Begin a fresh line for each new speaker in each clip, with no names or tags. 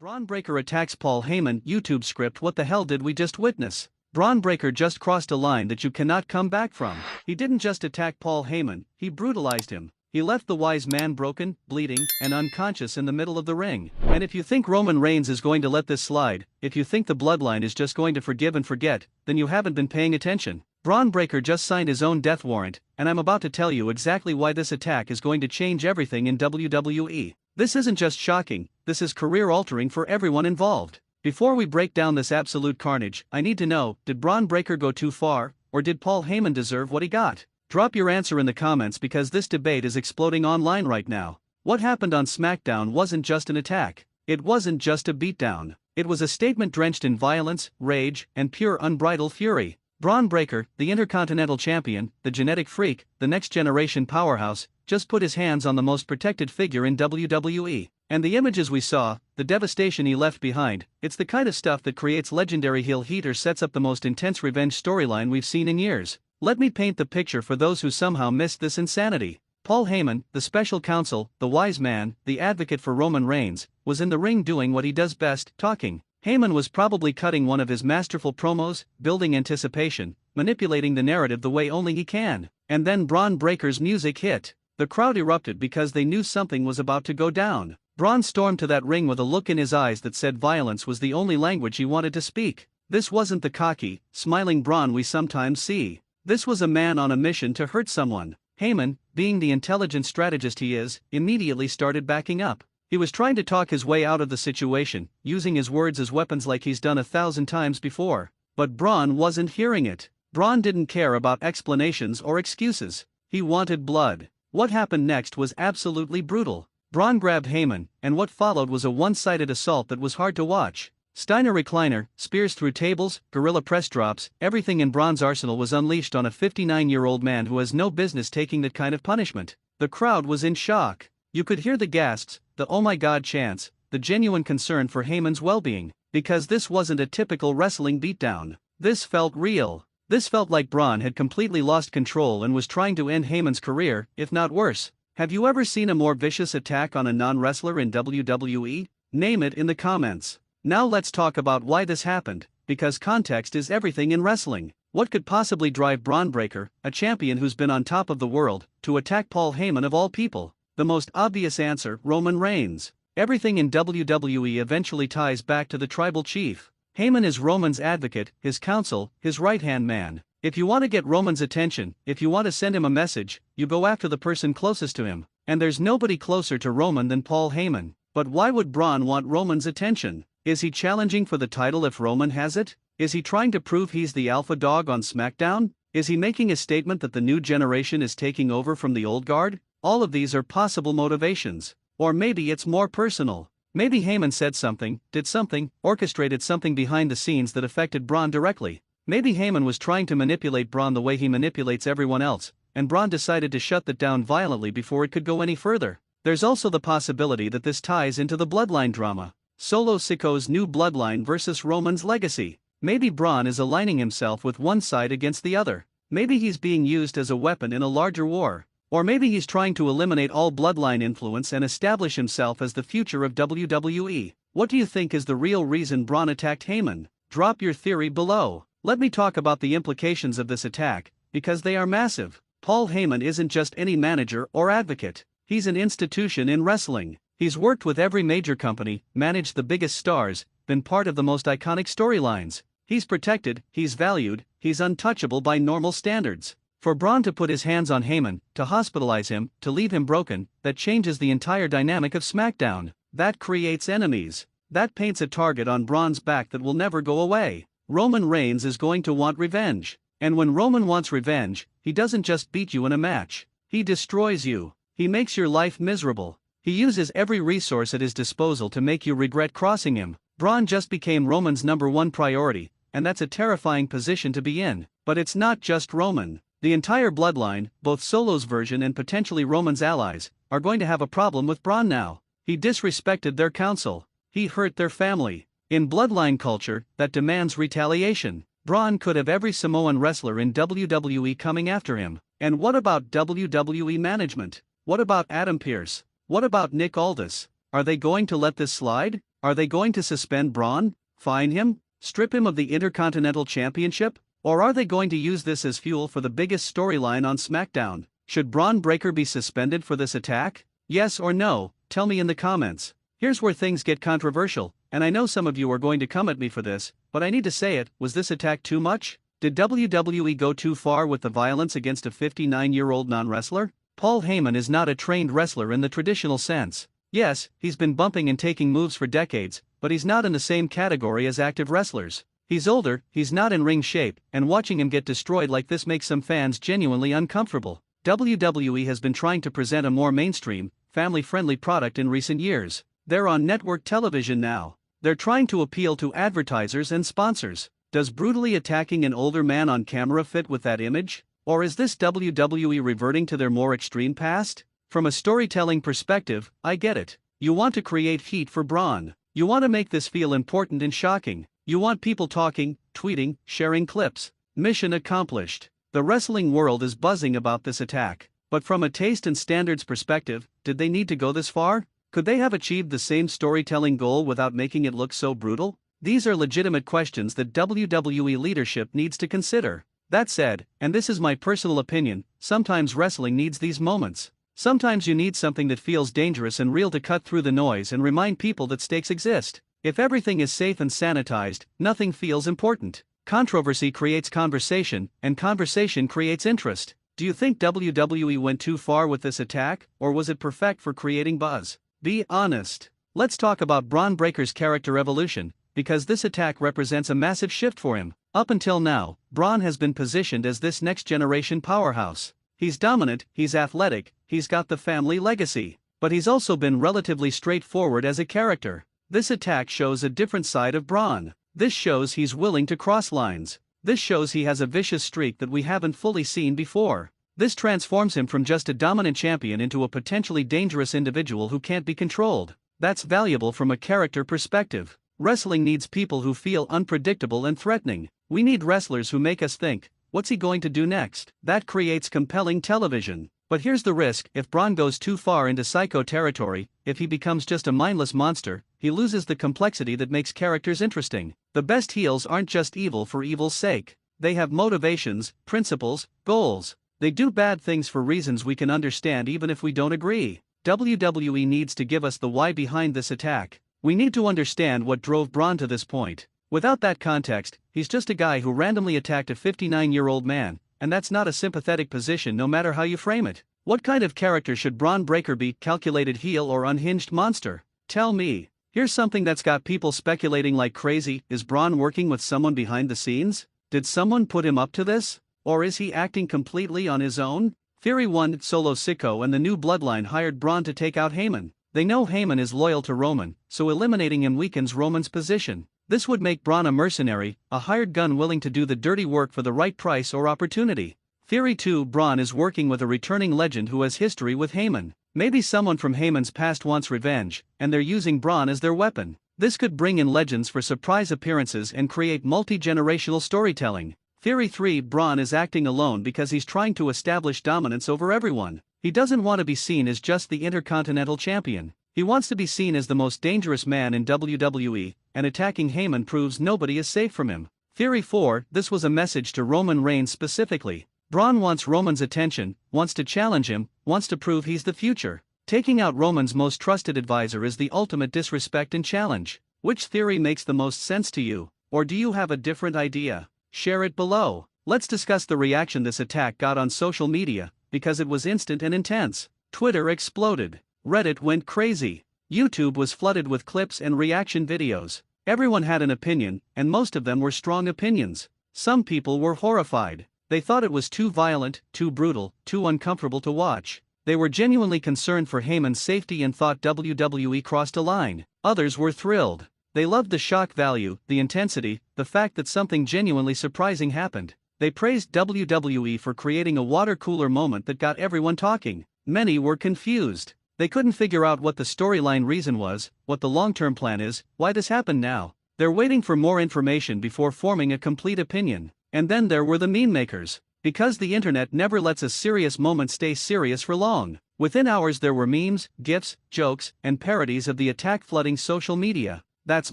Bron Breakker attacks Paul Heyman. YouTube script. What the hell did we just witness? Bron Breakker just crossed a line that you cannot come back from. He didn't just attack Paul Heyman, he brutalized him. He left the wise man broken, bleeding, and unconscious in the middle of the ring. And if you think Roman Reigns is going to let this slide, if you think the bloodline is just going to forgive and forget, then you haven't been paying attention. Bron Breakker just signed his own death warrant, and I'm about to tell you exactly why this attack is going to change everything in WWE. This isn't just shocking, this is career-altering for everyone involved. Before we break down this absolute carnage, I need to know, did Bron Breakker go too far, or did Paul Heyman deserve what he got? Drop your answer in the comments because this debate is exploding online right now. What happened on SmackDown wasn't just an attack. It wasn't just a beatdown. It was a statement drenched in violence, rage, and pure unbridled fury. Bron Breakker, the Intercontinental Champion, the genetic freak, the next-generation powerhouse, just put his hands on the most protected figure in WWE. And the images we saw, the devastation he left behind, it's the kind of stuff that creates legendary heel heat or sets up the most intense revenge storyline we've seen in years. Let me paint the picture for those who somehow missed this insanity. Paul Heyman, the special counsel, the wise man, the advocate for Roman Reigns, was in the ring doing what he does best, talking. Heyman was probably cutting one of his masterful promos, building anticipation, manipulating the narrative the way only he can. And then Bron Breakker's music hit. The crowd erupted because they knew something was about to go down. Bron stormed to that ring with a look in his eyes that said violence was the only language he wanted to speak. This wasn't the cocky, smiling Bron we sometimes see. This was a man on a mission to hurt someone. Heyman, being the intelligent strategist he is, immediately started backing up. He was trying to talk his way out of the situation, using his words as weapons like he's done 1,000 times before. But Bron wasn't hearing it. Bron didn't care about explanations or excuses. He wanted blood. What happened next was absolutely brutal. Bron grabbed Heyman, and what followed was a one-sided assault that was hard to watch. Steiner recliner, spears through tables, gorilla press drops, everything in Bron's arsenal was unleashed on a 59-year-old man who has no business taking that kind of punishment. The crowd was in shock. You could hear the gasps, the oh my god chants, the genuine concern for Heyman's well-being, because this wasn't a typical wrestling beatdown. This felt real. This felt like Bron had completely lost control and was trying to end Heyman's career, if not worse. Have you ever seen a more vicious attack on a non-wrestler in WWE? Name it in the comments. Now let's talk about why this happened, because context is everything in wrestling. What could possibly drive Bron Breakker, a champion who's been on top of the world, to attack Paul Heyman of all people? The most obvious answer, Roman Reigns. Everything in WWE eventually ties back to the tribal chief. Heyman is Roman's advocate, his counsel, his right-hand man. If you want to get Roman's attention, if you want to send him a message, you go after the person closest to him. And there's nobody closer to Roman than Paul Heyman. But why would Bron want Roman's attention? Is he challenging for the title if Roman has it? Is he trying to prove he's the alpha dog on SmackDown? Is he making a statement that the new generation is taking over from the old guard? All of these are possible motivations. Or maybe it's more personal. Maybe Heyman said something, did something, orchestrated something behind the scenes that affected Bron directly. Maybe Heyman was trying to manipulate Bron the way he manipulates everyone else, and Bron decided to shut that down violently before it could go any further. There's also the possibility that this ties into the bloodline drama. Solo Sikoa's new bloodline versus Roman's legacy. Maybe Bron is aligning himself with one side against the other. Maybe he's being used as a weapon in a larger war. Or maybe he's trying to eliminate all bloodline influence and establish himself as the future of WWE. What do you think is the real reason Bron attacked Heyman? Drop your theory below. Let me talk about the implications of this attack, because they are massive. Paul Heyman isn't just any manager or advocate. He's an institution in wrestling. He's worked with every major company, managed the biggest stars, been part of the most iconic storylines. He's protected, he's valued, he's untouchable by normal standards. For Bron to put his hands on Heyman, to hospitalize him, to leave him broken, that changes the entire dynamic of SmackDown. That creates enemies. That paints a target on Bron's back that will never go away. Roman Reigns is going to want revenge. And when Roman wants revenge, he doesn't just beat you in a match. He destroys you. He makes your life miserable. He uses every resource at his disposal to make you regret crossing him. Bron just became Roman's #1 priority, and that's a terrifying position to be in. But it's not just Roman. The entire bloodline, both Solo's version and potentially Roman's allies, are going to have a problem with Bron now. He disrespected their counsel. He hurt their family. In bloodline culture, that demands retaliation. Bron could have every Samoan wrestler in WWE coming after him. And what about WWE management? What about Adam Pearce? What about Nick Aldis? Are they going to let this slide? Are they going to suspend Bron? Fine him? Strip him of the Intercontinental Championship? Or are they going to use this as fuel for the biggest storyline on SmackDown? Should Bron Breakker be suspended for this attack? Yes or no? Tell me in the comments. Here's where things get controversial, and I know some of you are going to come at me for this, but I need to say it, was this attack too much? Did WWE go too far with the violence against a 59-year-old non-wrestler? Paul Heyman is not a trained wrestler in the traditional sense. Yes, he's been bumping and taking moves for decades, but he's not in the same category as active wrestlers. He's older, he's not in ring shape, and watching him get destroyed like this makes some fans genuinely uncomfortable. WWE has been trying to present a more mainstream, family-friendly product in recent years. They're on network television now. They're trying to appeal to advertisers and sponsors. Does brutally attacking an older man on camera fit with that image? Or is this WWE reverting to their more extreme past? From a storytelling perspective, I get it. You want to create heat for Bron. You want to make this feel important and shocking. You want people talking, tweeting, sharing clips. Mission accomplished. The wrestling world is buzzing about this attack. But from a taste and standards perspective, did they need to go this far? Could they have achieved the same storytelling goal without making it look so brutal? These are legitimate questions that WWE leadership needs to consider. That said, and this is my personal opinion, sometimes wrestling needs these moments. Sometimes you need something that feels dangerous and real to cut through the noise and remind people that stakes exist. If everything is safe and sanitized, nothing feels important. Controversy creates conversation, and conversation creates interest. Do you think WWE went too far with this attack, or was it perfect for creating buzz? Be honest. Let's talk about Bron Breakker's character evolution, because this attack represents a massive shift for him. Up until now, Bron has been positioned as this next-generation powerhouse. He's dominant, he's athletic, he's got the family legacy, but he's also been relatively straightforward as a character. This attack shows a different side of Bron. This shows he's willing to cross lines. This shows he has a vicious streak that we haven't fully seen before. This transforms him from just a dominant champion into a potentially dangerous individual who can't be controlled. That's valuable from a character perspective. Wrestling needs people who feel unpredictable and threatening. We need wrestlers who make us think, what's he going to do next? That creates compelling television. But here's the risk: if Bron goes too far into psycho territory, if he becomes just a mindless monster, he loses the complexity that makes characters interesting. The best heels aren't just evil for evil's sake. They have motivations, principles, goals. They do bad things for reasons we can understand even if we don't agree. WWE needs to give us the why behind this attack. We need to understand what drove Bron to this point. Without that context, he's just a guy who randomly attacked a 59-year-old man, and that's not a sympathetic position no matter how you frame it. What kind of character should Bron Breakker be? Calculated heel or unhinged monster? Tell me. Here's something that's got people speculating like crazy: is Bron working with someone behind the scenes? Did someone put him up to this? Or is he acting completely on his own? Theory 1: Solo Sikoa and the New Bloodline hired Bron to take out Heyman. They know Heyman is loyal to Roman, so eliminating him weakens Roman's position. This would make Bron a mercenary, a hired gun willing to do the dirty work for the right price or opportunity. Theory 2: Bron is working with a returning legend who has history with Heyman. Maybe someone from Heyman's past wants revenge, and they're using Bron as their weapon. This could bring in legends for surprise appearances and create multi-generational storytelling. Theory 3: Bron is acting alone because he's trying to establish dominance over everyone. He doesn't want to be seen as just the Intercontinental Champion. He wants to be seen as the most dangerous man in WWE, and attacking Heyman proves nobody is safe from him. Theory 4: This was a message to Roman Reigns specifically. Bron wants Roman's attention, wants to challenge him, wants to prove he's the future. Taking out Roman's most trusted advisor is the ultimate disrespect and challenge. Which theory makes the most sense to you? Or do you have a different idea? Share it below. Let's discuss the reaction this attack got on social media, because it was instant and intense. Twitter exploded. Reddit went crazy. YouTube was flooded with clips and reaction videos. Everyone had an opinion, and most of them were strong opinions. Some people were horrified. They thought it was too violent, too brutal, too uncomfortable to watch. They were genuinely concerned for Heyman's safety and thought WWE crossed a line. Others were thrilled. They loved the shock value, the intensity, the fact that something genuinely surprising happened. They praised WWE for creating a water cooler moment that got everyone talking. Many were confused. They couldn't figure out what the storyline reason was, what the long-term plan is, why this happened now. They're waiting for more information before forming a complete opinion. And then there were the meme makers. Because the internet never lets a serious moment stay serious for long. Within hours there were memes, gifs, jokes, and parodies of the attack flooding social media. That's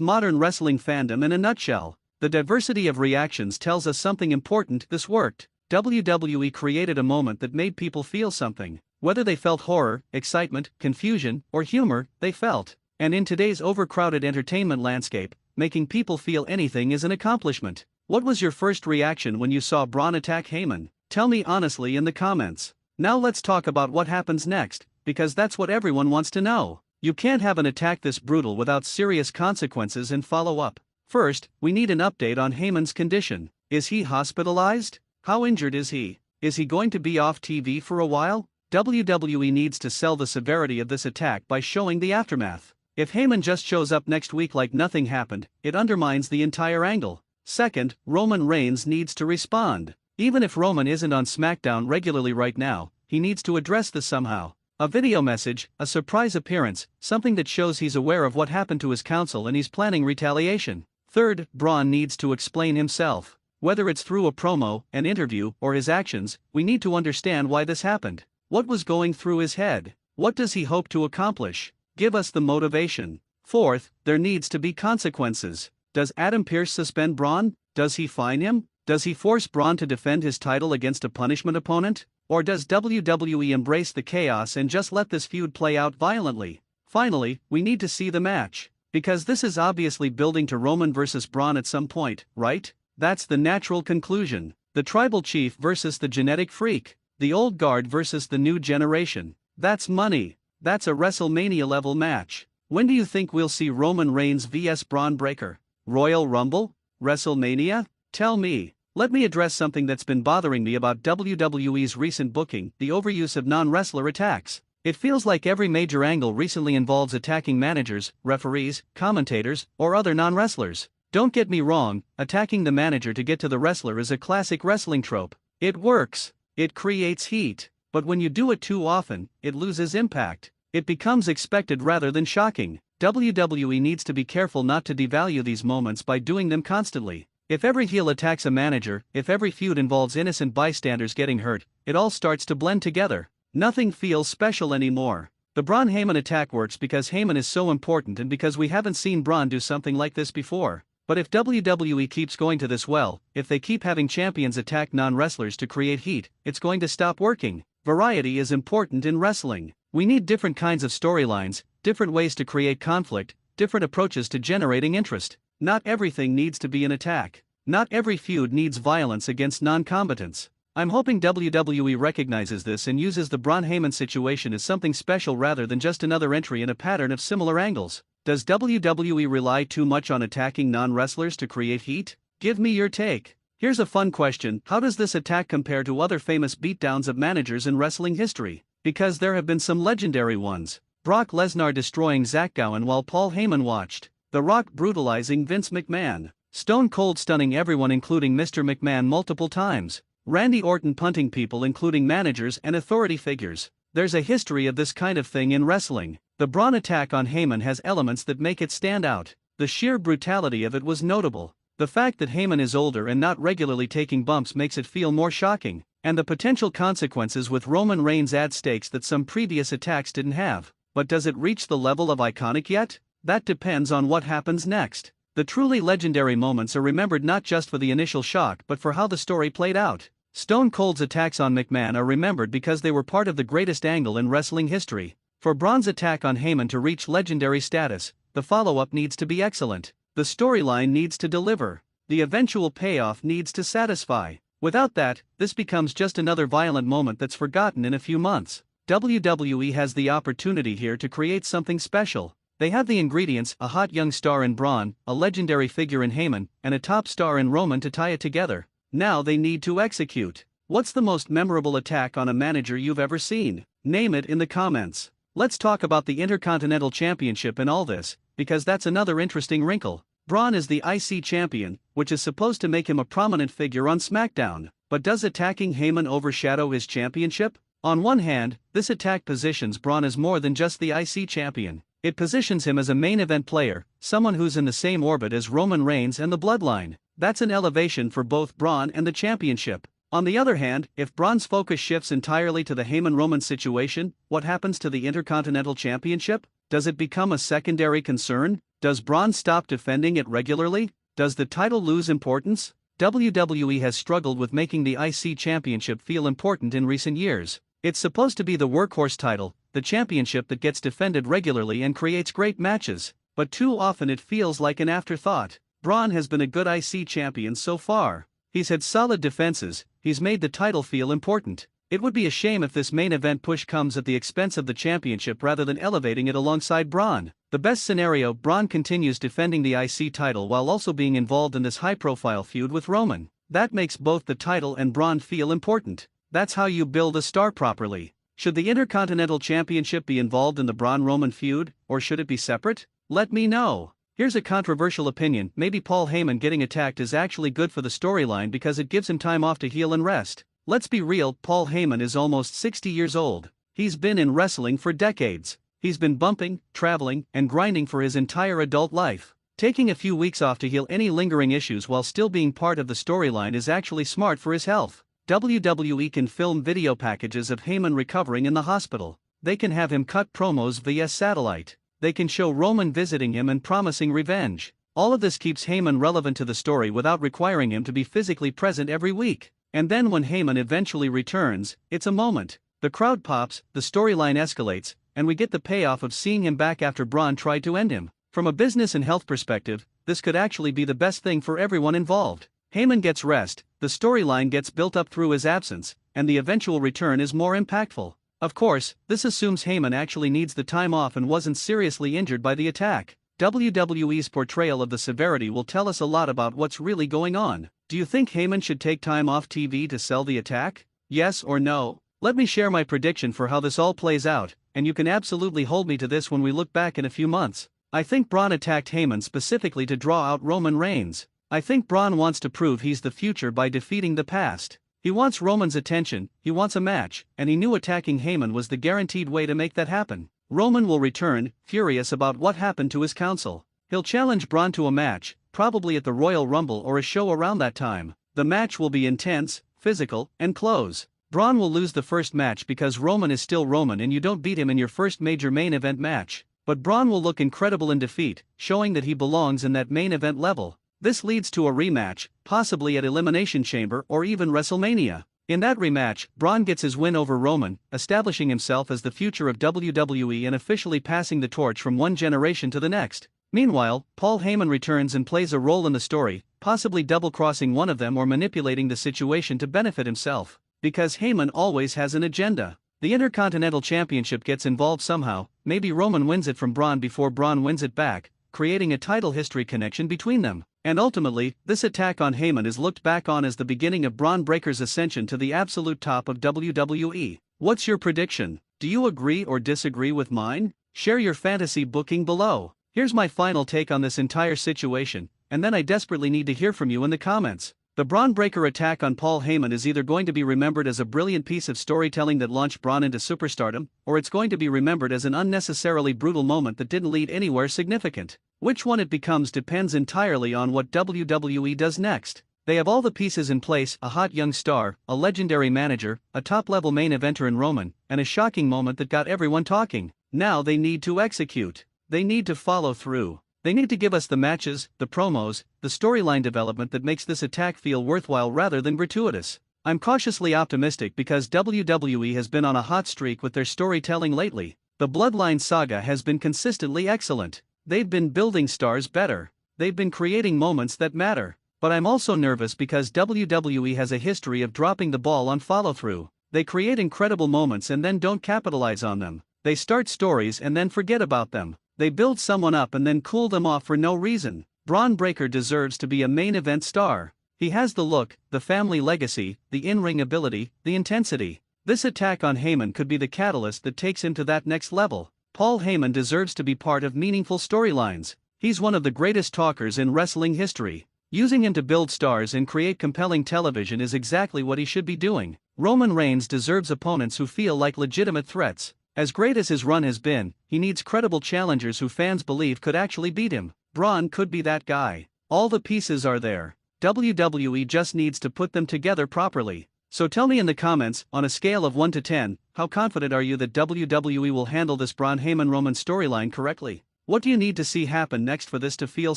modern wrestling fandom in a nutshell. The diversity of reactions tells us something important. This worked. WWE created a moment that made people feel something. Whether they felt horror, excitement, confusion, or humor, they felt. And in today's overcrowded entertainment landscape, making people feel anything is an accomplishment. What was your first reaction when you saw Bron attack Heyman? Tell me honestly in the comments. Now let's talk about what happens next, because that's what everyone wants to know. You can't have an attack this brutal without serious consequences and follow-up. First, we need an update on Heyman's condition. Is he hospitalized? How injured is he? Is he going to be off TV for a while? WWE needs to sell the severity of this attack by showing the aftermath. If Heyman just shows up next week like nothing happened, it undermines the entire angle. Second, Roman Reigns needs to respond. Even if Roman isn't on SmackDown regularly right now, he needs to address this somehow. A video message, a surprise appearance, something that shows he's aware of what happened to his counsel and he's planning retaliation. Third, Bron needs to explain himself. Whether it's through a promo, an interview, or his actions, we need to understand why this happened. What was going through his head? What does he hope to accomplish? Give us the motivation. Fourth, there needs to be consequences. Does Adam Pearce suspend Bron? Does he fine him? Does he force Bron to defend his title against a punishment opponent? Or does WWE embrace the chaos and just let this feud play out violently? Finally, we need to see the match. Because this is obviously building to Roman versus Bron at some point, right? That's the natural conclusion. The tribal chief versus the genetic freak. The old guard versus the new generation. That's money. That's a WrestleMania level match. When do you think we'll see Roman Reigns vs Bron Breakker? Royal Rumble? WrestleMania? Tell me. Let me address something that's been bothering me about WWE's recent booking, the overuse of non-wrestler attacks. It feels like every major angle recently involves attacking managers, referees, commentators, or other non-wrestlers. Don't get me wrong, attacking the manager to get to the wrestler is a classic wrestling trope. It works. It creates heat. But when you do it too often, it loses impact. It becomes expected rather than shocking. WWE needs to be careful not to devalue these moments by doing them constantly. If every heel attacks a manager, if every feud involves innocent bystanders getting hurt, it all starts to blend together. Nothing feels special anymore. The Bron Heyman attack works because Heyman is so important and because we haven't seen Bron do something like this before. But if WWE keeps going to this well, if they keep having champions attack non-wrestlers to create heat, it's going to stop working. Variety is important in wrestling. We need different kinds of storylines, different ways to create conflict, different approaches to generating interest. Not everything needs to be an attack. Not every feud needs violence against non-combatants. I'm hoping WWE recognizes this and uses the Bron Heyman situation as something special rather than just another entry in a pattern of similar angles. Does WWE rely too much on attacking non-wrestlers to create heat? Give me your take. Here's a fun question: how does this attack compare to other famous beatdowns of managers in wrestling history? Because there have been some legendary ones. Brock Lesnar destroying Zach Gowen while Paul Heyman watched. The Rock brutalizing Vince McMahon. Stone Cold stunning everyone including Mr. McMahon multiple times. Randy Orton punting people including managers and authority figures. There's a history of this kind of thing in wrestling. The Bron attack on Heyman has elements that make it stand out. The sheer brutality of it was notable. The fact that Heyman is older and not regularly taking bumps makes it feel more shocking. And the potential consequences with Roman Reigns add stakes that some previous attacks didn't have. But does it reach the level of iconic yet? That depends on what happens next. The truly legendary moments are remembered not just for the initial shock but for how the story played out. Stone Cold's attacks on McMahon are remembered because they were part of the greatest angle in wrestling history. For Bron's attack on Heyman to reach legendary status, the follow-up needs to be excellent. The storyline needs to deliver. The eventual payoff needs to satisfy. Without that, this becomes just another violent moment that's forgotten in a few months. WWE has the opportunity here to create something special. They have the ingredients: a hot young star in Bron, a legendary figure in Heyman, and a top star in Roman to tie it together. Now they need to execute. What's the most memorable attack on a manager you've ever seen? Name it in the comments. Let's talk about the Intercontinental Championship in all this, because that's another interesting wrinkle. Bron is the IC champion, which is supposed to make him a prominent figure on SmackDown. But does attacking Heyman overshadow his championship? On one hand, this attack positions Bron as more than just the IC champion. It positions him as a main event player, someone who's in the same orbit as Roman Reigns and the Bloodline. That's an elevation for both Bron and the championship. On the other hand, if Bron's focus shifts entirely to the Heyman-Roman situation, what happens to the Intercontinental Championship? Does it become a secondary concern? Does Bron stop defending it regularly? Does the title lose importance? WWE has struggled with making the IC championship feel important in recent years. It's supposed to be the workhorse title, the championship that gets defended regularly and creates great matches, but too often it feels like an afterthought. Bron has been a good IC champion so far. He's had solid defenses, he's made the title feel important. It would be a shame if this main event push comes at the expense of the championship rather than elevating it alongside Bron. The best scenario, Bron continues defending the IC title while also being involved in this high-profile feud with Roman. That makes both the title and Bron feel important. That's how you build a star properly. Should the Intercontinental Championship be involved in the Bron-Roman feud, or should it be separate? Let me know. Here's a controversial opinion: maybe Paul Heyman getting attacked is actually good for the storyline because it gives him time off to heal and rest. Let's be real, Paul Heyman is almost 60 years old. He's been in wrestling for decades. He's been bumping, traveling, and grinding for his entire adult life. Taking a few weeks off to heal any lingering issues while still being part of the storyline is actually smart for his health. WWE can film video packages of Heyman recovering in the hospital. They can have him cut promos via satellite. They can show Roman visiting him and promising revenge. All of this keeps Heyman relevant to the story without requiring him to be physically present every week. And then when Heyman eventually returns, it's a moment. The crowd pops, the storyline escalates, and we get the payoff of seeing him back after Bron tried to end him. From a business and health perspective, this could actually be the best thing for everyone involved. Heyman gets rest, the storyline gets built up through his absence, and the eventual return is more impactful. Of course, this assumes Heyman actually needs the time off and wasn't seriously injured by the attack. WWE's portrayal of the severity will tell us a lot about what's really going on. Do you think Heyman should take time off TV to sell the attack? Yes or no? Let me share my prediction for how this all plays out, and you can absolutely hold me to this when we look back in a few months. I think Bron attacked Heyman specifically to draw out Roman Reigns. I think Bron wants to prove he's the future by defeating the past. He wants Roman's attention, he wants a match, and he knew attacking Heyman was the guaranteed way to make that happen. Roman will return, furious about what happened to his counsel. He'll challenge Bron to a match, probably at the Royal Rumble or a show around that time. The match will be intense, physical, and close. Bron will lose the first match because Roman is still Roman and you don't beat him in your first major main event match. But Bron will look incredible in defeat, showing that he belongs in that main event level. This leads to a rematch, possibly at Elimination Chamber or even WrestleMania. In that rematch, Bron gets his win over Roman, establishing himself as the future of WWE and officially passing the torch from one generation to the next. Meanwhile, Paul Heyman returns and plays a role in the story, possibly double-crossing one of them or manipulating the situation to benefit himself. Because Heyman always has an agenda. The Intercontinental Championship gets involved somehow, maybe Roman wins it from Bron before Bron wins it back, creating a title history connection between them. And ultimately, this attack on Heyman is looked back on as the beginning of Bron Breakker's ascension to the absolute top of WWE. What's your prediction? Do you agree or disagree with mine? Share your fantasy booking below. Here's my final take on this entire situation, and then I desperately need to hear from you in the comments. The Bron Breakker attack on Paul Heyman is either going to be remembered as a brilliant piece of storytelling that launched Bron into superstardom, or it's going to be remembered as an unnecessarily brutal moment that didn't lead anywhere significant. Which one it becomes depends entirely on what WWE does next. They have all the pieces in place: a hot young star, a legendary manager, a top-level main eventer in Roman, and a shocking moment that got everyone talking. Now they need to execute. They need to follow through. They need to give us the matches, the promos, the storyline development that makes this attack feel worthwhile rather than gratuitous. I'm cautiously optimistic because WWE has been on a hot streak with their storytelling lately. The Bloodline saga has been consistently excellent. They've been building stars better. They've been creating moments that matter. But I'm also nervous because WWE has a history of dropping the ball on follow-through. They create incredible moments and then don't capitalize on them. They start stories and then forget about them. They build someone up and then cool them off for no reason. Bron Breakker deserves to be a main event star. He has the look, the family legacy, the in-ring ability, the intensity. This attack on Heyman could be the catalyst that takes him to that next level. Paul Heyman deserves to be part of meaningful storylines. He's one of the greatest talkers in wrestling history. Using him to build stars and create compelling television is exactly what he should be doing. Roman Reigns deserves opponents who feel like legitimate threats. As great as his run has been, he needs credible challengers who fans believe could actually beat him. Bron could be that guy. All the pieces are there. WWE just needs to put them together properly. So tell me in the comments, on a scale of 1 to 10, how confident are you that WWE will handle this Bron Heyman-Roman storyline correctly? What do you need to see happen next for this to feel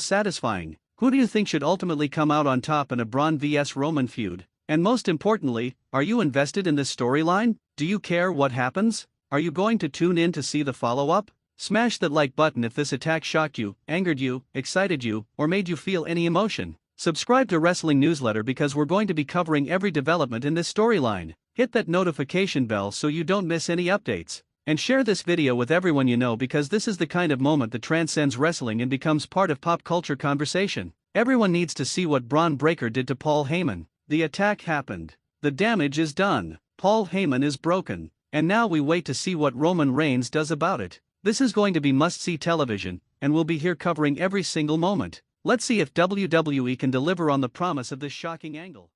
satisfying? Who do you think should ultimately come out on top in a Bron vs Roman feud? And most importantly, are you invested in this storyline? Do you care what happens? Are you going to tune in to see the follow-up? Smash that like button if this attack shocked you, angered you, excited you, or made you feel any emotion. Subscribe to Wrestling Newsletter because we're going to be covering every development in this storyline. Hit that notification bell so you don't miss any updates. And share this video with everyone you know because this is the kind of moment that transcends wrestling and becomes part of pop culture conversation. Everyone needs to see what Bron Breakker did to Paul Heyman. The attack happened. The damage is done. Paul Heyman is broken. And now we wait to see what Roman Reigns does about it. This is going to be must-see television, and we'll be here covering every single moment. Let's see if WWE can deliver on the promise of this shocking angle.